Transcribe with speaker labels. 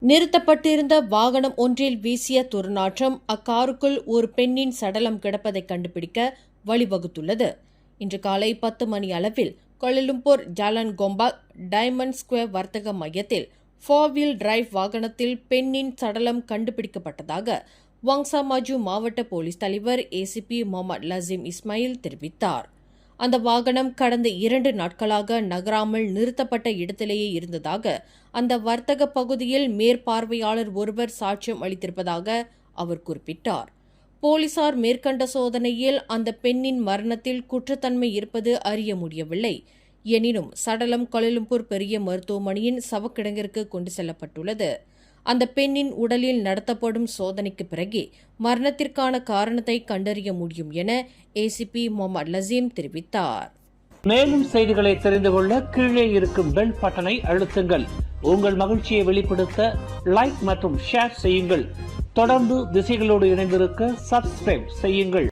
Speaker 1: நிறுத்தப்பட்டிருந்த வாகனம் ஒன்றில் வீசிய துர்நாற்றம் அக்காருக்குள் ஒரு பெண்ணின் சடலம் கிடப்பதை கண்டுபிடிக்க வழிவகுத்துள்ளது. இன்று காலை 10 மணி அளவில் Kuala Lumpur Jalan Gombak diamond square வர்த்தக மையத்தில் 4-வீல் டிரைவ் வாகனத்தில் பெண்ணின் சடலம் கண்டுபிடிக்கப்பட்டதாக வங்சா மாஜு மாவட்ட போலீஸ் தலைவர் ACP முகமது லசீம் இஸ்மாயில் தெரிவித்தார். அந்த வாகனம் கடந்த 2 நாட்களாக நகராமல் நிறுத்தப்பட்ட இடத்திலேயே இருந்ததாக அந்த வர்த்தக பகுதியில் மேற்பார்வையாளர் ஒருவர் சாட்சியம் அளித்திருப்பதாக அவர் குறிப்பிட்டார். போலீசார் மேற்கண்ட சோதனையில் அந்த பெண்ணின் மரணத்தில் குற்றத்தன்மை இருப்பது அறிய முடியவில்லை. எனினும் சடலம் கோலாலம்பூர் பெரிய மருத்துவமனையின் சவக்கிடங்கிற்கு கொண்டு செல்லப்பட்டுள்ளது. அந்த பெண்ணின் உடலில் நடத்தப்படும் சோதனைக்கு பிறகே மரணத்திற்கான காரணத்தை கண்டறிய முடியும் என ACP முகமது லசீம் தெரிவித்தார்.
Speaker 2: மேலும் செய்திகளை தெரிந்து கொள்ள கீழே இருக்கும் பெல் பட்டனை அழுத்துங்கள். உங்கள் மகிழ்ச்சியை வெளிப்படுத்த லைக் மற்றும் ஷேர் செய்யுங்கள். தொடர்ந்து திசைகளோடு இணைந்திருக்க சப்ஸ்கிரைப் செய்யுங்கள்.